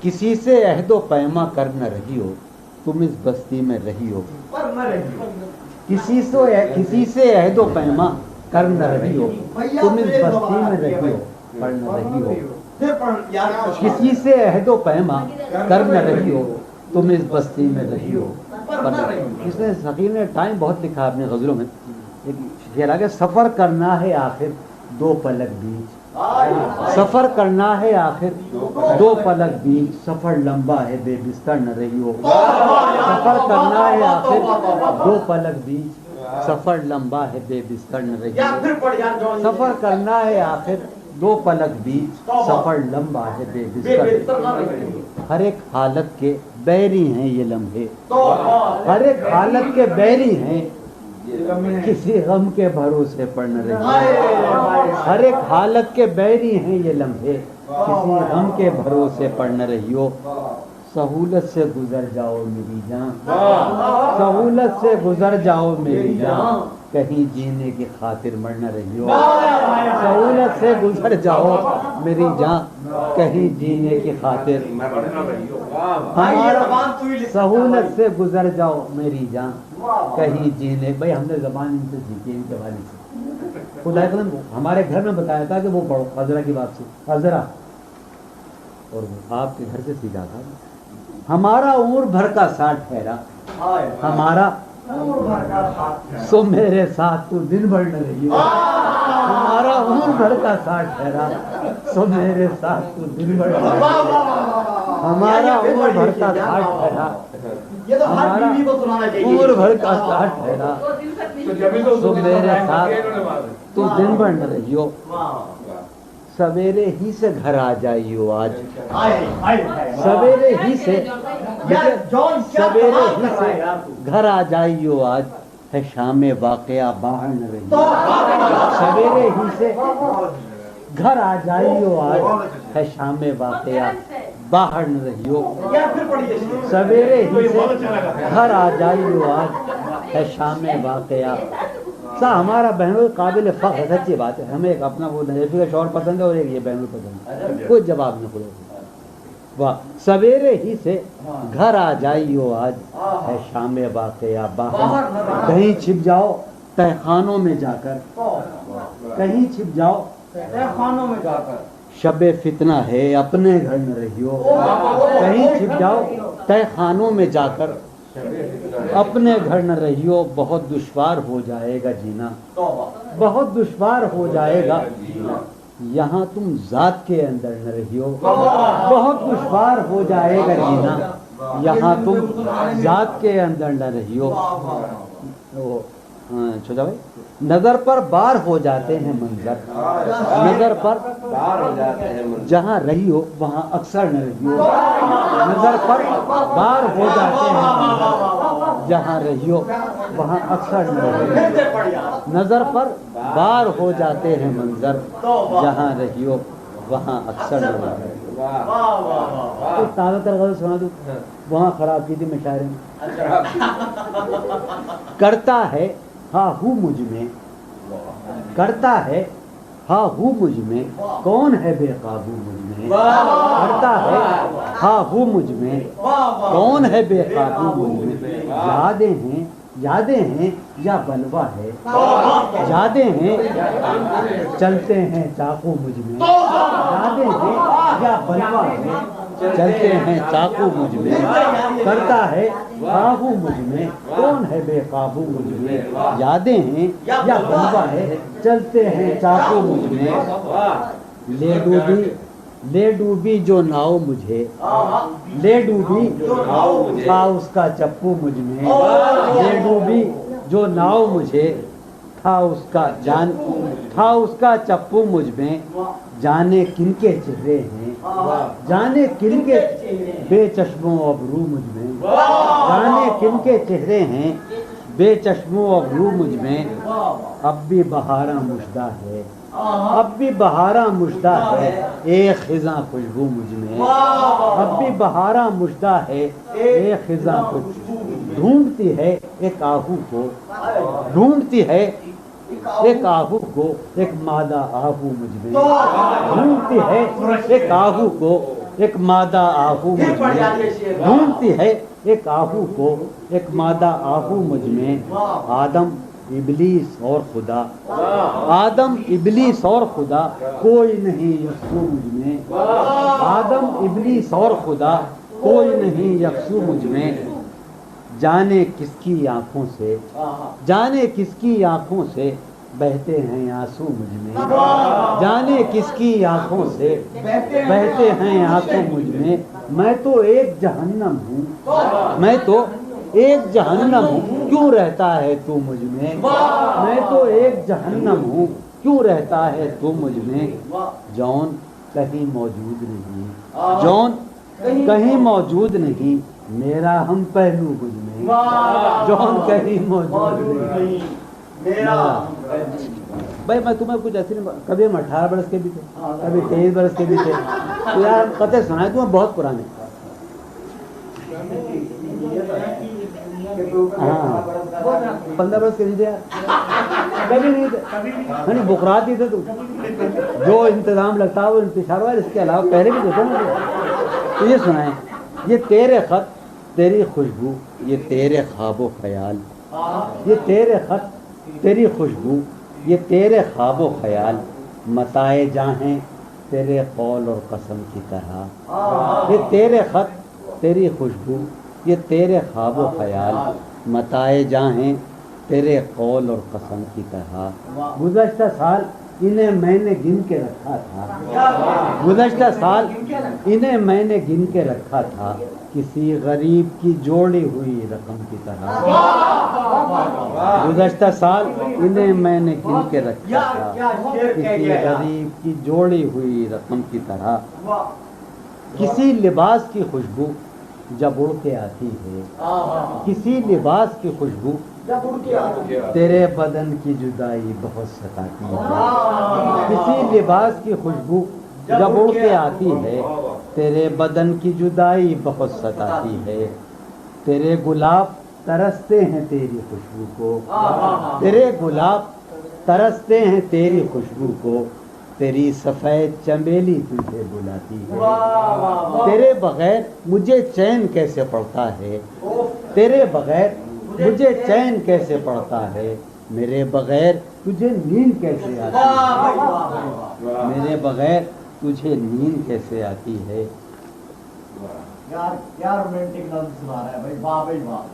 کسی سے عہد و پیما کر نہ رہی ہو تم اس بستی میں رہی ہو، کسی سے عہد و پیما کر نہ رہی ہو تم اس بستی میں رہی ہو، پڑھ نہ رہی ہو، کسی سے عہد و پیما کر نہ رہی ہو تم اس بستی میں رہی ہو۔ اس نے حکیم نے ٹائم بہت لکھا اپنے غزلوں میں، شعر آگے سفر کرنا ہے آخر دو پلک بیچ، سفر کرنا ہے آخر دو پلک بیچ، سفر لمبا ہے بے بستر نہ رہی ہو، سفر کرنا ہے آخر دو پلک بیچ، سفر لمبا ہے بے بستر نہ رہی ہو، سفر کرنا ہے آخر دو پلک بیچ، سفر لمبا ہے بے بستر نہ رہی ہو۔ ہر ایک حالت کے بیری ہیں یہ لمحے، ہر ایک حالت کے بیری ہیں، کسی غم کے بھروسے پر نہ رہی ہو، ہر ایک حالت کے بیری ہیں یہ لمحے، کسی غم کے بھروسے پر نہ رہی ہو۔ سہولت سے گزر جاؤ میری جان، سہولت سے گزر جاؤ میری جان، کہیں جینے کی خاطر مر نہ رہی ہو، سہولت سے گزر جاؤ میری جان، کہیں جینے کی خاطر ہمارا، سہولت سے گزر جاؤ میری جان کہیں جینے، بھائی ہم نے زبان ان سے سیکھی ان کے والد سے، خدا کرم ہمارے گھر میں بتایا تھا کہ وہ پڑھو حضرہ کی بات سے، حضرہ، اور آپ کے گھر سے سیکھا تھا۔ ہمارا عمر بھر کا ساتھ ٹھہرا، ہمارا سو میرے ساتھ تو دن بھر نہ رہی ہو، ہمارا عمر بھر کا ساتھ ٹھہرا سو میرے ساتھ تو دن بھر نہ رہی ہو، ہمارا عمر بھر کا ساتھ ٹھہرا، ہمارا عمر بھر کا ساتھ ٹھہرا سو میرے ساتھ تو دن بھر نہ رہی ہو۔ سویرے ہی سے گھر آ جائیو آج، سویرے ہی سے سویرے ہی سے گھر آ جائیو آج، ہے شام واقعہ باہر نہ رہی ہو، سویرے ہی سے گھر آ جائیو آج، ہے شام واقعہ باہر نہ رہی ہو، سویرے ہی سے گھر آ جائیو آج، ہے شام واقعہ۔ ہمارا بہنوئی قابل فخر ہے، سچی بات ہے، ہمیں ایک اپنا وہ نجفی کا شعر پسند ہے اور ایک یہ بہنوئی پسند ہے، کوئی جواب نہ کھلے، واہ، سویرے ہی سے گھر آ جائیو آج، ہے شام واقعہ باہر، کہیں چھپ جاؤ تہ خانوں میں جا کر، کہیں چھپ جاؤ تہ خانوں میں جا کر، شب فتنہ ہے اپنے گھر نہ رہی ہو، کہیں چھپ جاؤ تہ خانوں میں جا کر، اپنے گھر نہ رہی ہو، بہت دشوار ہو جائے گا جینا، بہت دشوار ہو جائے گا یہاں تم ذات کے اندر نہ رہی ہو، بہت دشوار ہو جائے گا جینا یہاں تم ذات کے اندر نہ رہی ہو۔ چھوٹا بھائی، نظر پر بار ہو جاتے ہیں منظر، نظر پر بار ہو جاتے ہیں منظر، جہاں رہی ہو وہاں اکثر نہ رہی ہو، نظر پر بار ہو جاتے ہیں منظر، جہاں رہی ہو وہاں اکثر نہ رہی ہو، نظر پر بار ہو جاتے ہیں منظر، جہاں رہی ہو وہاں اکثر نہ رہی ہو۔ تازہ تر غزل سنا دوں، وہاں خراب کی تھی میں شاعر کرتا ہے ہاں ہوں مجھ میں، کرتا ہے ہاں ہوں مجھ میں، کون ہے بے قابو مجھ میں، کرتا ہے ہاں ہوں مجھ میں، کون ہے بے قابو مجھ میں، یادیں ہیں یادیں ہیں یا بلوا ہے، یادیں ہیں چلتے ہیں چاقو مجھ میں، یادیں ہیں یا بلوا ہے چلتے ہیں چاقو مجھ میں، کرتا ہے قابو مجھ میں، کون ہے بے قابو مجھ میں، یادیں ہیں یا بلوا ہے چلتے ہیں چاقو مجھ میں، لے ڈوبی جو ناؤ مجھے، لے ڈوبی تھا اس کا چپو مجھ میں، لے ڈوبی جو ناؤ مجھے تھا اس کا جان تھا اس کا چپو مجھ میں، جانے کن کے چہرے ہیں، جانے کن کے بے چشم و ابرو مجھ میں، جانے کن کے چہرے ہیں بے چشم و ابرو مجھ میں، اب بھی بہاراں مژدہ ہے، اب بھی بہاراں مژدہ ہے ایک خزاں خوشبو مجھ میں، اب بھی بہاراں مژدہ ہے ایک خزاں خوشبو، ڈھونڈتی ہے ایک آہو کو، ڈھونڈتی ہے ایک آہو کو ایک مادہ آہو مجھ میں، ڈھونڈتی ہے ایک آہو کو ایک مادہ آہو مجھ میں ڈھونڈتی ہے ایک آہو کو، ایک مادہ آہو مجھ میں، آدم ابلیس اور خدا، آدم ابلیس اور خدا کوئی نہیں یکسو مجھ میں، آدم ابلیس اور خدا کوئی نہیں یکسو مجھ میں، جانے کس کی آنکھوں سے، جانے کس کی آنکھوں سے بہتے ہیں آنسو مجھ میں، جانے کس کی آنکھوں سے بہتے ہیں آنسو مجھ میں تو ایک جہنم ہوں، میں تو ایک جہنم ہوں، کیوں رہتا ہے تو مجھ میں تو ایک جہنم ہوں، کیوں رہتا ہے تو مجھ میں، جون کہیں موجود نہیں، جون کہیں موجود نہیں، میرا ہم پہلو مجھ میں، جون کہیں موجود نہیں میرا۔ بھائی میں تمہیں کچھ ایسے نہیں، کبھی ہم 18 برس کے بھی تھے، کبھی 23 برس کے بھی تھے، تو یار قطع سنائے تمہیں بہت پرانے، ہاں 15 برس کے نہیں تھے یار، کبھی نہیں تھے، بکرات ہی تھے تم، جو انتظام لگتا ہے وہ انتشار ہوا، اس کے علاوہ پہلے بھی دیتے نا۔ تو یہ سنائیں، یہ تیرے خط تیری خوشبو، یہ تیرے خواب و خیال، یہ تیرے خط تیری خوشبو، یہ تیرے خواب و خیال، متائے جاہیں تیرے قول اور قسم کی طرح، یہ تیرے خط تیری خوشبو، یہ تیرے خواب و خیال، متائے جاہیں تیرے قول اور قسم کی طرح۔ گزشتہ سال انہیں میں نے گن کے رکھا تھا، گزشتہ سال انہیں میں نے گن کے رکھا تھا، کسی غریب کی جوڑی ہوئی رقم کی طرح، گزشتہ سال انہیں میں نے گن کے رکھا تھا، کسی غریب کی جوڑی ہوئی رقم کی طرح، کسی لباس کی خوشبو جب اڑ کے آتی ہے، کسی لباس کی خوشبو تیرے بدن کی جدائی بہت ستاتی ہے، کسی لباس کی خوشبو جب اڑ کے آتی ہے، تیرے بدن کی جدائی بہت ستاتی ہے، تیرے گلاب ترستے ہیں تیری خوشبو کو، تیرے گلاب ترستے ہیں تیری خوشبو کو، تیری سفید چمیلی تجھے بلاتی ہے، تیرے بغیر مجھے چین کیسے پڑتا ہے، تیرے بغیر مجھے چین کیسے پڑتا ہے، میرے بغیر تجھے نیند کیسے آتی ہے، میرے بغیر تجھے نیند کیسے آتی ہے۔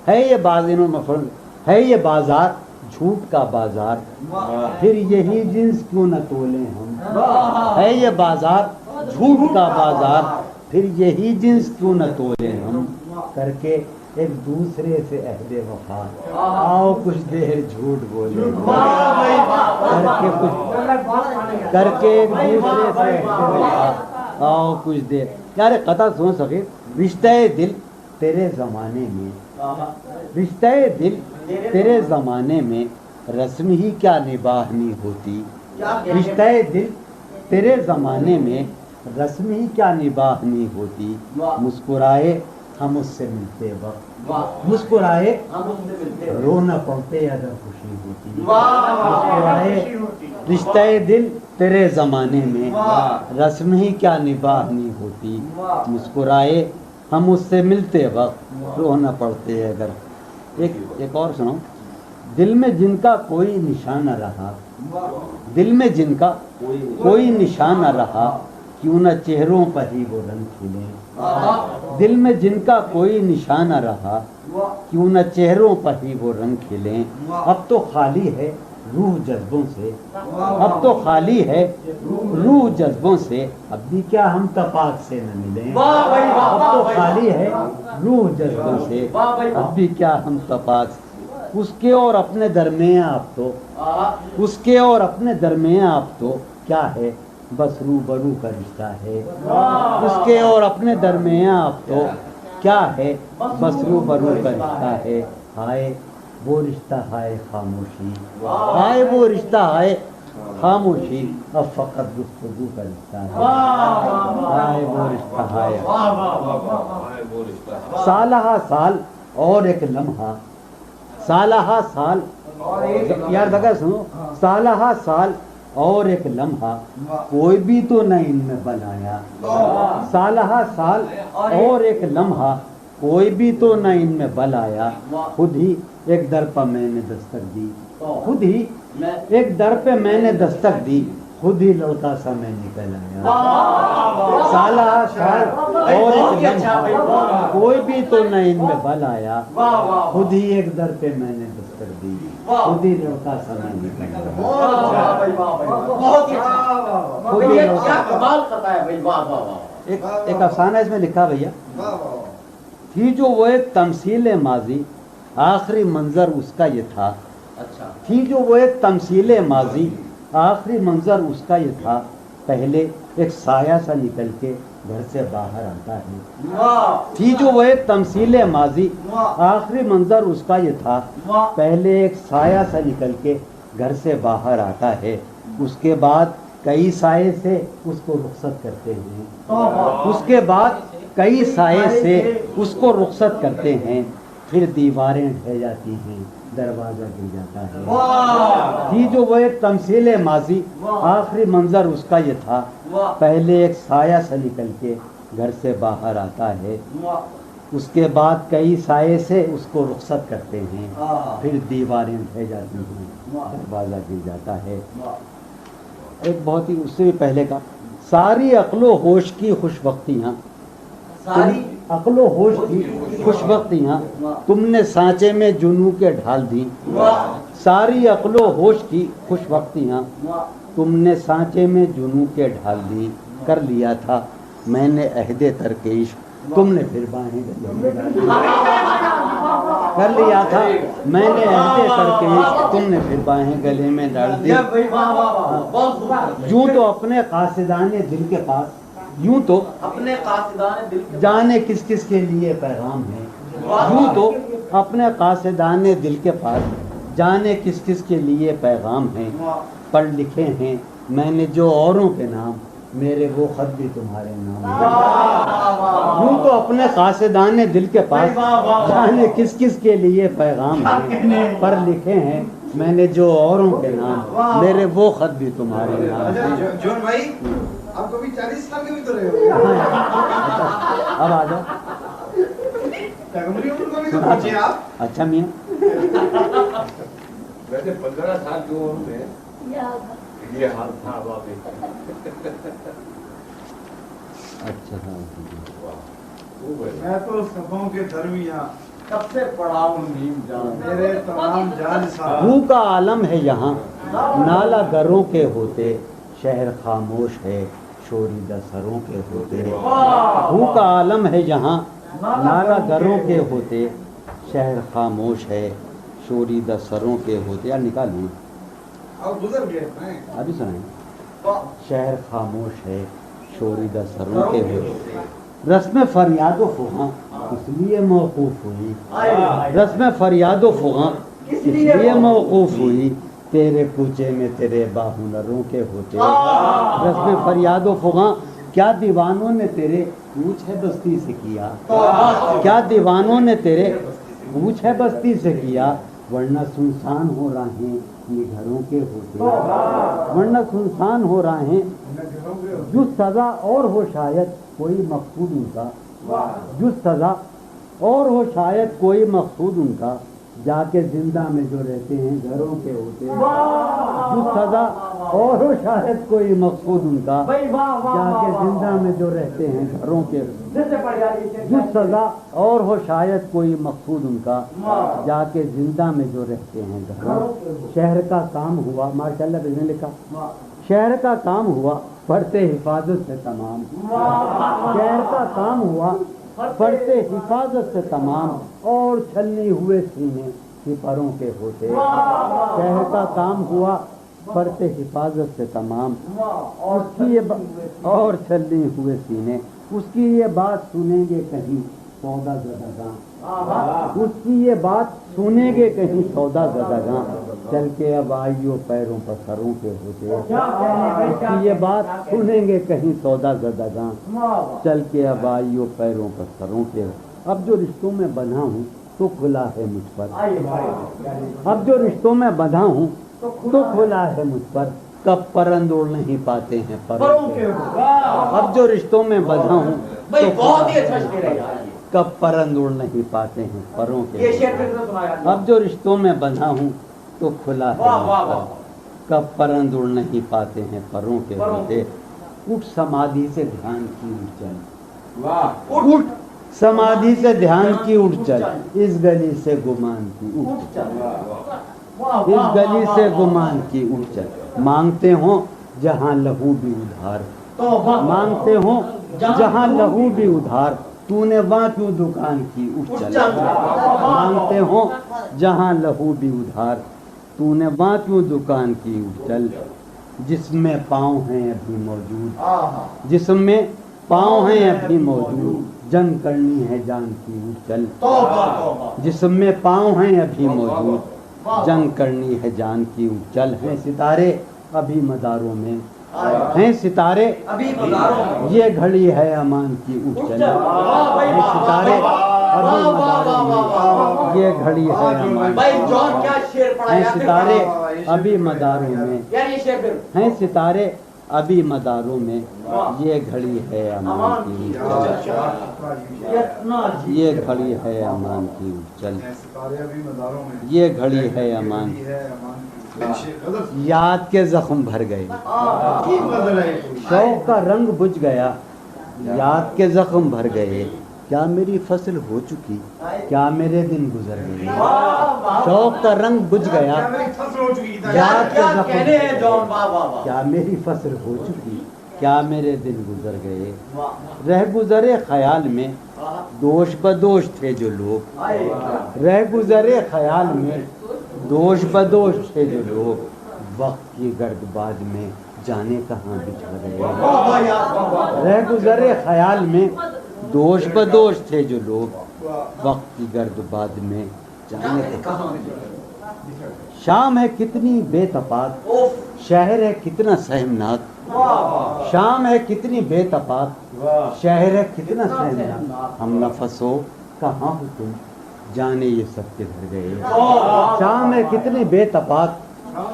ہے یہ بازینوں مفرد، ہے یہ بازار جھوٹ کا بازار، پھر یہی جنس کیوں نہ تولیں ہم، ہے یہ بازار جھوٹ کا بازار، پھر یہی جنس کیوں نہ تولیں ہم، کر کے ایک دوسرے سے عہد وفا، آؤ کچھ دیر جھوٹ بولے، کر کے ایک دوسرے سے عہد وفا، آؤ کچھ دیر۔ یار قطع سن سکے، رشتہ دل تیرے زمانے میں، رشتہ دل تیرے زمانے میں رسم ہی کیا نباہنی ہوتی، رشتہ دل تیرے زمانے میں رسم ہی کیا نباہنی ہوتی، مسکرائے ہم اس سے ملتے وقت، مسکرائے رونا پڑتے اگر خوشی ہوتی، مسکرائے رشتہ دل تیرے زمانے میں رسم ہی کیا نباہنی ہوتی، مسکرائے ہم اس سے ملتے وقت رونا پڑتے اگر۔ ایک اور سنو، دل میں جن کا کوئی نشان نہ رہا، دل میں جن کا کوئی نشان نہ رہا، کیوں نہ چہروں پر ہی وہ رنگ کھلیں، دل میں جن کا کوئی نشان نہ رہا، کیوں نہ چہروں پر ہی وہ رنگ کھلیں، اب تو خالی ہے روح جذبوں سے، اب تو خالی ہے روح جذبوں سے، اب بھی کیا ہم تپاک سے نہ ملیں، اب تو خالی ہے روح جذبوں سے، اب بھی کیا ہم تپاک سے، اس کے اور اپنے درمیان اب تو، اس کے اور اپنے درمیان اب تو کیا ہے، بس روبرو کا رشتہ ہے، اس کے اور اپنے درمیان اب تو کیا ہے، بس روبرو کا رشتہ ہے، ہائے وہ رشتہ ہائے خاموشی، ہائے وہ رشتہ ہائے خاموشی، اب فقط گفتگو کا رشتہ ہے، ہائے وہ رشتہ ہائے، سالہ سال اور ایک لمحہ، سالہ سال، یار بغیر سنو، سالہ سال اور ایک لمحہ کوئی بھی تو نہ ان میں بل آیا، سالہ سال اور ایک لمحہ کوئی بھی تو نہ ان میں بل آیا، خود ہی ایک در پر میں نے دستک دی، خود ہی ایک در پہ میں نے دستک دی، خود ہی لڑکا سا میں نکل آیا، سالہ سال اور ایک لمحہ کوئی بھی تو نہ ان میں بل آیا، خود ہی ایک در پہ میں نے دستک دی، خود ہی لڑکا سا میں نکل آیا۔ ایک افسانہ اس میں لکھا بھیا، تھی جو وہ ایک تمثیل ماضی، آخری منظر اس کا یہ تھا، تھی جو وہ ایک تمثیل ماضی، آخری منظر اس کا یہ تھا، پہلے ایک سایہ سا نکل کے گھر سے باہر آتا ہے، تھی جو وہ ایک تمثیل ماضی، آخری منظر اس کا یہ تھا، پہلے ایک سایہ سا نکل کے گھر سے باہر آتا ہے، اس کے بعد کئی سائے سے اس کو رخصت کرتے ہیں، اس کے بعد کئی سائے سے اس کو رخصت کرتے ہیں، پھر دیواریں ڈھہ جاتی ہیں، دروازہ گر جاتا ہے، تھی جو وہ ایک تمثیل ماضی، آخری منظر اس کا یہ تھا، پہلے ایک سایہ سے نکل کے گھر سے باہر آتا ہے، اس کے بعد کئی سائے سے اس کو رخصت کرتے ہیں، پھر دیواریں ڈھہ جاتی ہیں، دروازہ گر جاتا ہے۔ ایک بہت ہی اس سے بھی پہلے کا، ساری عقل و ہوش کی خوش وقتیاں، عقل و ہوش کی خوش وقتیاں تم نے سانچے میں جنوں کے ڈھال دی، ساری عقل و ہوش کی خوش وقتیاں تم نے سانچے میں جنوں کے ڈھال دی، کر لیا تھا میں نے عہد ترک عشق، تم نے پھر باہیں کر لیا تھا میں نے عہد ترک عشق، تم نے پھر باہیں گلے میں ڈال دی، یوں تو اپنے قاصدان دل کے پاس، یوں تو اپنے قاصدان دل جانے کس کس کے لیے پیغام ہے، یوں تو اپنے قاصدان دل کے پاس جانے کس کس کے لیے پیغام ہیں، پڑھ لکھے ہیں میں نے جو اوروں کے نام، میرے وہ خط بھی تمہارے نام ہیں، یوں تو اپنے قاصدان دل کے پاس جانے کس کس کے لیے پیغام ہیں، پڑھ لکھے ہیں میں نے جو اوروں کے نام، میرے وہ خط بھی تمہارے نام ہیں۔ جون بھائی آپ کو بھی 40 سال کے بھی تو رہے ہو، اب آ جاؤ، پیغمبری عمر کو بھی تو پوچھئے آپ۔ اچھا میاں ویسے 15 سال کی عمر میں یہ حال تھا واقعی۔ اچھا میں تو صفوں کے درمیاں کب سے پڑا ہوں نیم جان، میرے تمام جان سارا، بھو کا عالم ہے یہاں، نالا گروں کے ہوتے، شہر خاموش ہے شوریدہ سروں کے ہوتے، بھو کا عالم ہے یہاں، نالا گروں کے ہوتے، شہر خاموش ہے شوریدہ سروں کے ہوتے، یا نکالوں اور گزر گئے ہیں ابھی سنائیں، شہر خاموش ہے شوریدہ سروں کے ہوتے، رسم فریاد و فغاں اس لیے موقوف ہوئی، رسم فریاد و فغاں اس لیے موقوف ہوئی، تیرے کوچے میں تیرے باہنروں کے ہوتے، رسم فریاد و فغاں کیا دیوانوں نے تیرے کوچ ہے بستی سے کیا، کیا دیوانوں نے تیرے کوچ ہے بستی سے کیا، ورنہ سنسان ہو راہیں یہ گھروں کے ہوتے، ورنہ سنسان ہو راہیں جو سزا اور ہو شاید کوئی مقصود ان کا، جو سزا اور ہو شاید کوئی مقصود ان کا، جا کے زندہ میں جو رہتے ہیں گھروں کے ہوتے، جو سزا اور ہو شاید کوئی مقصود ان کا، جا کے زندہ میں جو رہتے ہیں گھروں کے، جو سزا اور ہو شاید کوئی مقصود ان کا، جا کے زندہ میں جو رہتے ہیں گھروں، شہر کا کام ہوا، ماشاءاللہ بھائی نے لکھا، شہر کا کام ہوا پڑھتے حفاظت سے تمام، شہر کا کام ہوا پڑھتے حفاظت سے تمام، اور چھلنی ہوئے سینے سپروں کے ہوتے، شہر کا کام ہوا پڑھتے حفاظت سے تمام، اس کی اور چھلنی ہوئے سینے، اس کی یہ بات سنیں گے کہیں سودا زدگاں، اس کی یہ بات سنیں گے کہیں سودا زدگاں، چل کے اب آئیو پیروں پر سروں کے ہوتے، اس کی یہ بات سنیں گے کہیں سودا زدگاں، چل کے اب آئیو پیروں پر سروں کے، اب جو رشتوں میں بندھا ہوں تو کھلا ہے مجھ پر، اب جو رشتوں میں بندھا ہوں تو کھلا ہے مجھ پر، کب پرند اڑ نہیں پاتے ہیں پروں کے اب جو رشتوں میں بندھا ہوں بھائی بہت ہی اچھا شعر ہے یار کب پرند اڑ نہیں پاتے ہیں پروں کے اب جو رشتوں میں بندھا ہوں تو کھلا ہے کب پرند اڑ نہیں پاتے ہیں پروں کے ہوتے اٹھ سمادھی سے دھیان کی اٹھ چل اٹھ سمادھی سے دھیان کی اٹھ چل اس گلی سے گمان کی اٹھ چل اس گلی سے گمان کی اٹھ چل مانگتے ہوں جہاں لہو بھی ادھار مانگتے ہوں جہاں لہو بھی ادھار تو نے وہاں کیوں دکان کی اٹھ چل مانگتے ہوں جہاں لہو بھی ادھار تو نے وہاں کیوں دکان کی اٹھ چل جسم میں پاؤں ہیں ابھی موجود جسم میں پاؤں ہیں ابھی موجود جنگ کرنی ہے جان کی اٹھ چل جسم میں پاؤں ہیں ابھی موجود جنگ کرنی ہے جان کی اٹھ چل ہیں ستارے ابھی مداروں میں ہیں ستارے یہ گھڑی ہے امان کی اٹھ چل ہیں ستارے ابھی مداروں میں یہ گھڑی ہے امان ہیں ستارے ابھی مداروں میں ہیں ستارے ابھی مداروں میں یہ گھڑی ہے امان کی اٹھ چل یہ گھڑی ہے امان کی اٹھ چل یہ گھڑی ہے امان یاد کے زخم بھر گئے شوق کا رنگ بجھ گیا یاد کے زخم بھر گئے کیا میری فصل ہو چکی کیا میرے دن گزر گئے شوق کا رنگ بجھ گیا یاد کے زخم کیا میری فصل ہو چکی کیا میرے دن گزر گئے رہ گزرے خیال میں دوش بدوش تھے جو لوگ رہ گزرے خیال میں دوش بدوش تھے جو لوگ وقت کی گرد باد میں جانے کہاں بچھڑ گئے رہ گزرے خیال میں دوش بدوش تھے جو لوگ وقت کی گرد باد میں جانے کہاں شام ہے کتنی بے تفاق شہر ہے کتنا سہمناک شام ہے کتنی بے تفاق شہر ہے کتنا سہمناک ہم نفس ہو کہاں ہو تم جانے یہ سب کدھر گئے شام ہے کتنی بے تفاق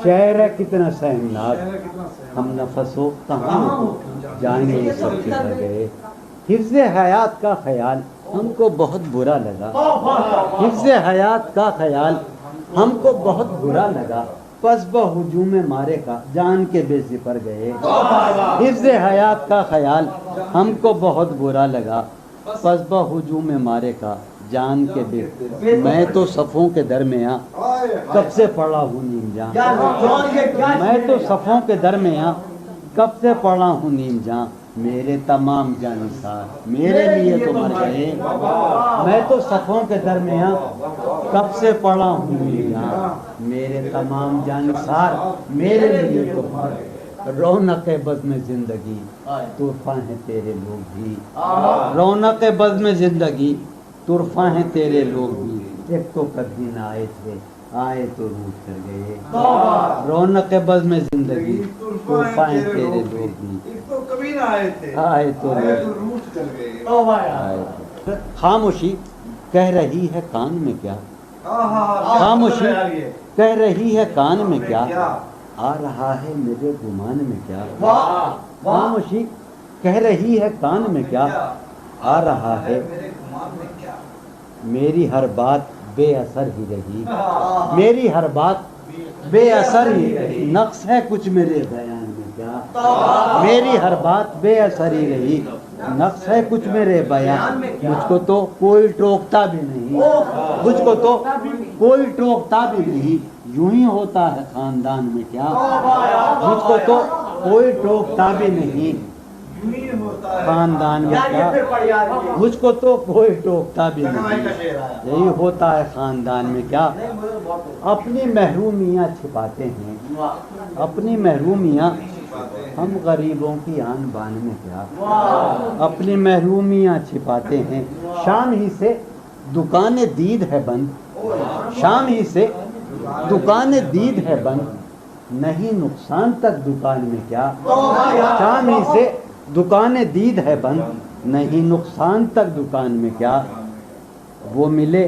شہر ہے کتنا سہمناک ہم نفس ہو کہاں ہو جانے یہ سب کدھر گئے حفظ حیات کا خیال ہم کو بہت برا لگا حفظ حیات کا خیال ہم کو بہت برا لگا پس بہجوم مارے کا جان کے بے سپر گئے حفظ حیات کا خیال ہم کو بہت برا لگا پس بہجوم مارے کا جان کے بے میں تو صفوں کے درمیاں کب سے پڑا ہوں نیم جان میں تو صفوں کے درمیاں کب سے پڑا ہوں نیم جان میرے تمام جانسار میرے لیے تو مر گئے میں تو صفوں کے درمیان کب سے پڑا ہوں میرے تمام جانسار میرے لیے تو مر گئے رونق بزم زندگی طرفہ ہیں تیرے لوگ بھی رونق بزم زندگی طرفہ ہیں تیرے لوگ بھی ایک تو کبھی نہ آئے تھے آئے تو روٹ کر گئے رونق بزم زندگی طرفہ ہیں تیرے لوگ بھی آئے تو روٹ کر گئے خاموشی کہہ رہی ہے کان میں کیا خاموشی کہہ رہی ہے کان میں کیا آ رہا ہے میرے گمان میں کیا خاموشی کہہ رہی ہے کان میں کیا آ رہا ہے میری ہر بات بے اثر ہی رہی میری ہر بات بے اثر ہی رہی نقص ہے کچھ میرے بیان میں کیا میری ہر بات بے اثر ہی رہی نقص ہے کچھ میرے بیان مجھ کو تو کوئی ٹوکتا بھی نہیں مجھ کو تو کوئی ٹوکتا بھی نہیں یوں ہی ہوتا ہے خاندان میں کیا مجھ کو تو کوئی ٹوکتا بھی نہیں خاندان میں کیا مجھ کو تو کوئی ٹوکتا بھی نہیں یہی ہوتا ہے خاندان میں کیا اپنی محرومیاں چھپاتے ہیں اپنی محرومیاں ہم غریبوں کی آن بان میں کیا اپنی محرومیاں چھپاتے ہیں شام ہی سے دکان دید ہے بند شام ہی سے دکان دید ہے بند نہیں نقصان تک دکان میں کیا شام ہی سے دکان دید ہے بند نہیں نقصان تک دکان میں کیا وہ ملے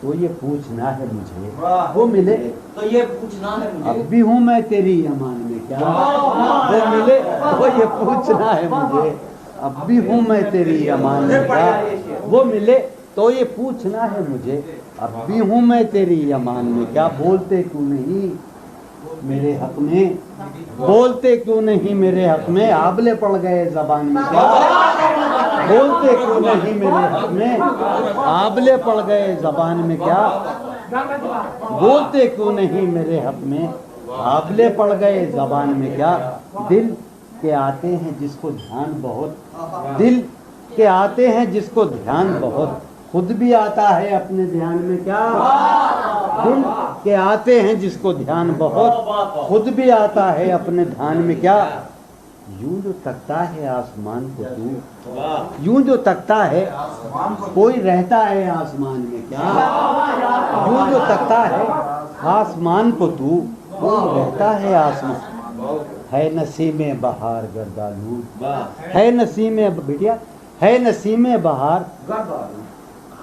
تو یہ پوچھنا ہے مجھے وہ ملے تو یہ پوچھنا ہے اب مجھے بھی ہوں میں تیری امان میں کیا وہ ملے تو یہ پوچھنا ہے مجھے اب بھی ہوں میں تیری امان میں کیا وہ ملے تو یہ پوچھنا ہے مجھے اب بھی ہوں میں تیری امان میں کیا بولتے کیوں نہیں میرے حق میں بولتے کیوں نہیں میرے حق میں آبلے پڑ گئے زبان میں کیا بولتے کیوں نہیں میرے حق میں آبلے پڑ گئے زبان میں کیا بولتے کیوں نہیں میرے حق میں آبلے پڑ گئے زبان میں کیا دل کے آتے ہیں جس کو دھیان بہت دل کے آتے ہیں جس کو دھیان بہت خود بھی آتا ہے اپنے دھیان میں کیا دل کے آتے ہیں جس کو دھیان بہت خود بھی آتا ہے اپنے دھیان میں کیا یوں جو تکتا ہے آسمان کو تو یوں جو تکتا ہے کوئی رہتا ہے آسمان میں کیا یوں جو تکتا ہے آسمان کو تو کوئی رہتا ہے آسمان ہے نسیم بہار گردالود ہے نسیم بیٹیا ہے نسیم بہار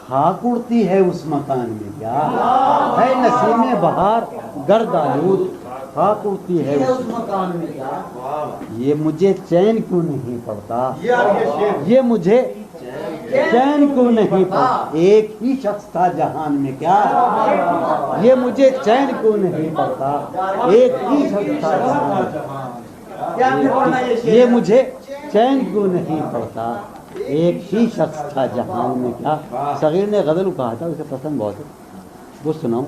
خاک اڑتی ہے اس مکان میں کیا ہے نسیم بہار گرد آلود خاک اڑتی ہے اس مکان میں کیا یہ مجھے چین کیوں نہیں پڑتا یہ مجھے چین کیوں نہیں پڑتا ایک ہی شخص تھا جہان میں کیا یہ مجھے چین کیوں نہیں پڑتا ایک ہی شخص تھا جہان میں یہ مجھے چین کیوں نہیں پڑتا ایک ہی شخص تھا جہان میں کیا صغیر نے غزل کہا تھا اسے پسند بہت ہے وہ سناؤں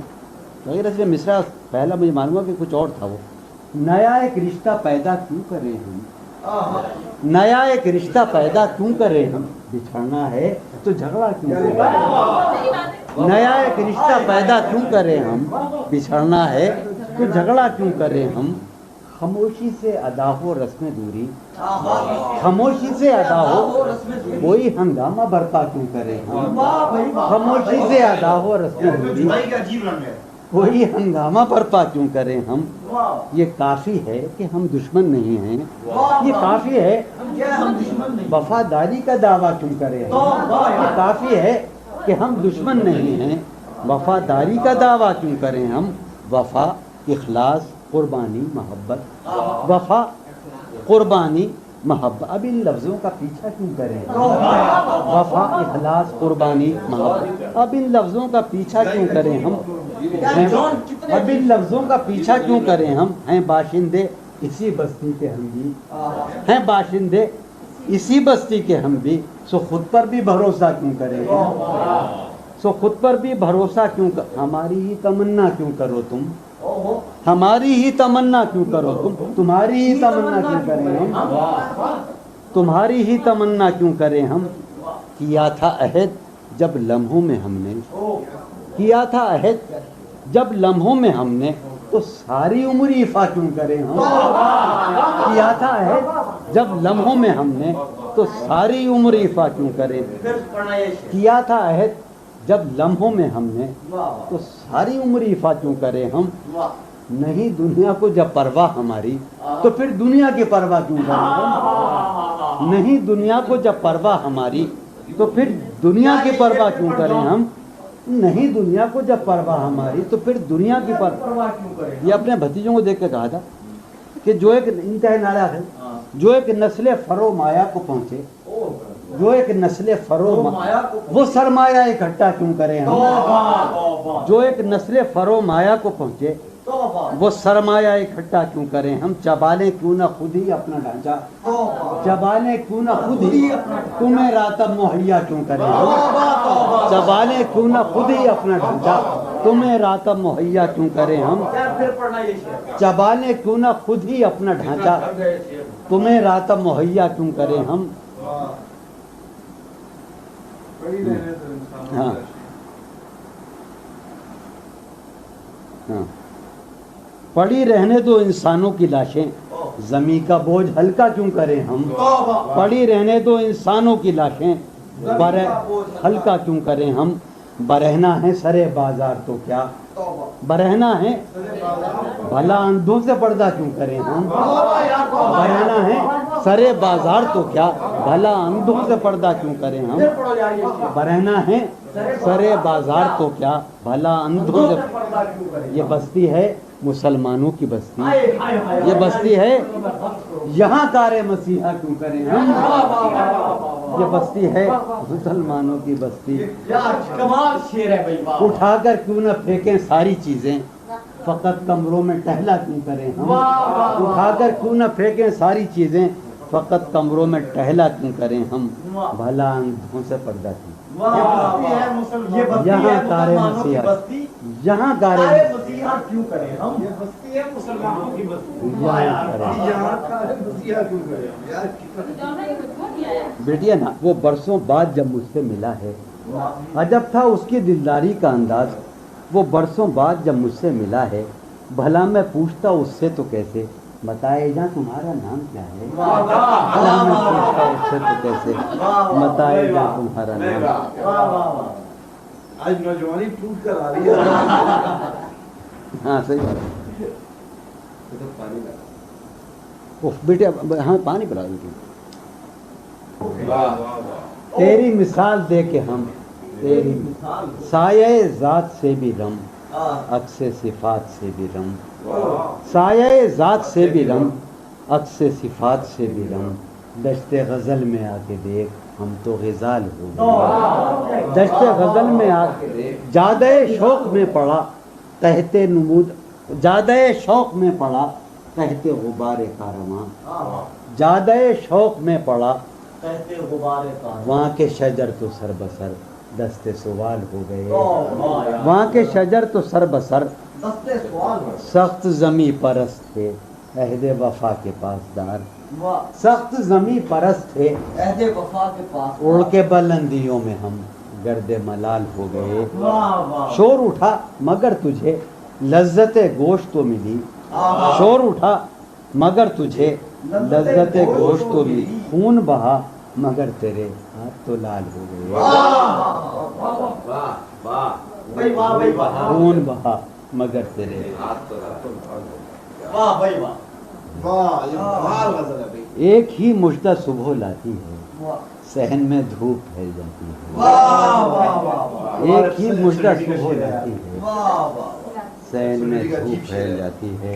صغیر اس میں مصرع پہلا مجھے معلوم ہے کہ کچھ اور تھا وہ نیا ایک رشتہ پیدا کیوں کریں ہم نیا ایک رشتہ پیدا کیوں کریں ہم بچھڑنا ہے تو جھگڑا کیوں کریں نیا ایک رشتہ پیدا کیوں کریں ہم بچھڑنا ہے تو جھگڑا کیوں کریں ہم خاموشی سے ادا ہو رسم دوری خاموشی سے ادا ہو کوئی ہنگامہ برپا کیوں کرے ہم خاموشی سے ادا ہو رسم دوری کوئی ہنگامہ برپا کیوں کریں ہم یہ کافی ہے کہ ہم دشمن نہیں ہیں یہ کافی ہے وفاداری کا دعویٰ کیوں کریں ہم یہ کافی ہے کہ ہم دشمن نہیں ہیں وفاداری کا دعویٰ کیوں کریں ہم وفا اخلاص قربانی محبت وفا قربانی محبت اب ان لفظوں کا پیچھا کیوں کریں وفا اخلاص قربانی محبت اب ان لفظوں کا پیچھا کیوں کریں ہم اب ان لفظوں کا پیچھا کیوں کریں ہم ہیں باشندے اسی بستی کے ہم بھی ہیں باشندے اسی بستی کے ہم بھی سو خود پر بھی بھروسہ کیوں کریں سو خود پر بھی بھروسہ کیوں ہماری ہی تمنا کیوں کرو تم ہماری ہی تمنا کیوں کرو تم تمہاری ہی تمنا کیوں کریں ہم تمہاری ہی تمنا کیوں کریں ہم کیا تھا عہد جب لمحوں میں ہم نے کیا تھا عہد جب لمحوں میں ہم نے تو ساری عمر ایفا کیوں کریں ہم کیا تھا عہد جب لمحوں میں ہم نے تو ساری عمر ایفا کیوں کریں کیا تھا عہد جب لمحوں میں ہم نے تو ساری عمر ایفا کیوں کریں ہم نہیں دنیا کو جب پرواہ ہماری تو پھر دنیا کی پرواہ کیوں کریں ہم نہیں دنیا کو جب پرواہ ہماری تو پھر دنیا کی پرواہ کیوں کریں ہم نہیں دنیا کو جب پرواہ ہماری تو پھر دنیا کی پرواہ کیوں کریں یہ اپنے بھتیجوں کو دیکھ کے کہا تھا کہ جو ایک انتہائی نعرہ ہے جو ایک نسل فرو مایا کو پہنچے جو ایک نسل فرو وہ سرمایہ اکٹھا کیوں کریں ہم جو ایک نسل فرو مایا کو پہنچے وہ سرمایہ اکٹھا کیوں کریں ہم چبالیں کیوں نہ خود ہی اپنا ڈھانچہ چبالیں کیوں نہ خود ہی تمہیں راتب مہیا کیوں کریں ہم چبالیں کیوں نہ خود ہی اپنا ڈھانچہ تمہیں راتب مہیا کیوں کریں ہم چبالیں کیوں نہ خود ہی اپنا ڈھانچہ تمہیں راتب مہیا کیوں کریں ہم ہاں ہاں پڑی رہنے دو انسانوں کی لاشیں زمین کا بوجھ ہلکا کیوں کریں ہم پڑی رہنے دو انسانوں کی لاشیں ہلکا کیوں کریں ہم برہنا ہے سرے بازار تو کیا برہنا ہے بھلا اندھوں سے پردہ کیوں کریں ہم برہنا ہے سرے بازار تو کیا بھلا اندھوں سے پردہ کیوں کریں ہم برہنہ ہیں سرے بازار تو کیا بھلا اندھوں سے یہ بستی ہے مسلمانوں کی بستی یہ بستی ہے یہاں کار مسیحا کیوں کریں ہم یہ بستی ہے مسلمانوں کی بستی کمال شیر ہے بھائی اٹھا کر کیوں نہ پھینکیں ساری چیزیں فقط کمروں میں ٹہلا کیوں کریں ہم اٹھا کر کیوں نہ پھینکیں ساری چیزیں فقط کمروں میں ٹہلا کیوں کریں ہم بھلا اندھوں سے پردہ کیوں یہاں کار مسیحا یہاں کار مسیحا کیوں کریں ہم یہ بستی ہے مسلمانوں کی بستی بیٹیا نا وہ برسوں بعد جب مجھ سے ملا ہے عجب تھا اس کی دلداری کا انداز وہ برسوں بعد جب مجھ سے ملا ہے بھلا میں پوچھتا اس سے تو کیسے بتائے جا تمہارا نام کیا ہے بھلا میں پوچھتا اس سے تو کیسے بتائے جا تمہارا نام آج نوجوانی ٹوٹ کر آ رہی ہے ہاں صحیح بات بیٹے ہمیں پانی پلا دیں تیری مثال دے کے ہم تیری سایہ ذات سے بھی رم عکس صفات سے بھی رم سایہ ذات سے بھی رم عکس صفات سے بھی رم دشت غزل میں آ کے دیکھ ہم تو غزال ہو گئے دشت غزل میں آ کے دیکھ جادہ شوق میں پڑا تحت نمود جادہ شوق میں پڑا تحت غبار کارواں جادہ شوق میں پڑا وہاں کے شجر تو سر بسر دست سوال ہو گئے وہاں کے شجر تو سر بسر سخت زمیں پرست تھے عہد وفا کے پاسدار سخت زمیں پرست تھے عہد وفا کے پاس اڑ کے بلندیوں میں ہم گرد ملال ہو گئے شور اٹھا مگر تجھے لذت گوشت تو ملی شور اٹھا مگر تجھے لذت گوشت تو ملی خون بہا مگر تیرے ہاتھ تو لال ہو گئے خون بہا مگر تیرے ایک ہی مژدہ صبح لاتی ہے صحن میں دھوپ پھیل جاتی ہے ایک ہی مژدہ صبح لاتی ہے صحن میں دھوپ پھیل جاتی ہے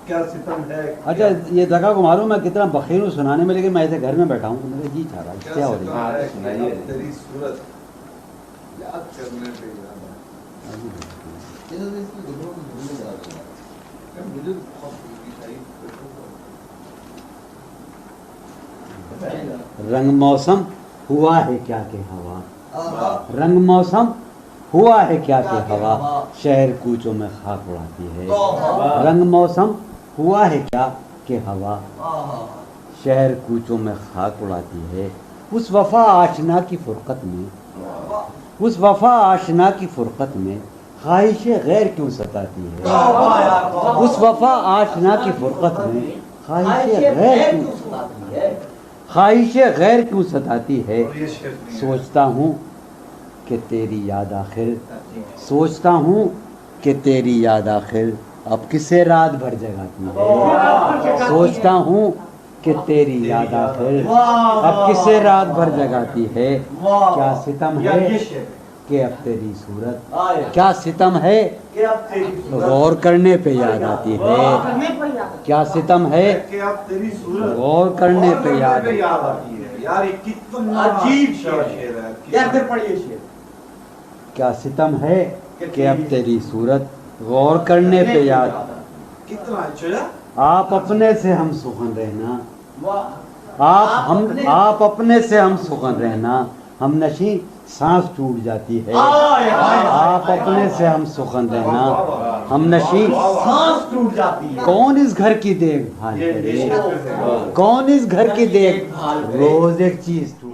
کیا ستم ہے اچھا یہ جگہ کو معلوم ہے کتنا بخیر ہوں سنانے میں لیکن میں ایسے گھر میں بیٹھا ہوں تو میرا جی چاہ رہا ہے کیا ہو رہی ہے تیری صورت یاد کرنے پہ رنگ موسم ہوا ہے کیا کہ ہوا رنگ موسم ہوا ہے کیا کہ ہوا شہر کوچوں میں خاک اڑاتی ہے رنگ موسم ہوا ہے کیا کہ ہوا شہر کوچوں میں خاک اڑاتی ہے اس وفا آشنا کی فرقت میں اس وفا آشنا کی فرقت میں خواہش غیر کیوں ستاتی ہے اس وفا آشنا کی فرقت میں خواہش غیر کیوں ستاتی ہے سوچتا ہوں کہ تیری یاد آخر سوچتا ہوں کہ تیری یاد آخر اب کسے رات بھر جگاتی ہے سوچتا ہوں کہ تیری یاد آخر اب کسے رات بھر جگاتی ہے کیا ستم ہے کہ اب تیری صورت کیا ستم ہے غور کرنے پہ یاد آتی ہے کیا ستم ہے غور کرنے پہ یاد آتی ہے یار یہ کتنا عجیب شعر ہے یار پھر پڑھیے شعر کیا ستم ہے کہ اب تیری صورت غور کرنے پہ یاد کتنا اچھا آپ اپنے سے ہم سخن رہنا آپ اپنے سے ہم سخن رہنا ہم نشیں سانس ٹوٹ جاتی ہے آپ اپنے سے ہم سخن رہنا ہم نشیں سانس ٹوٹ جاتی ہے کون اس گھر کی دیکھ بھال کرے کون اس گھر کی دیکھ بھال روز ایک چیز ٹوٹ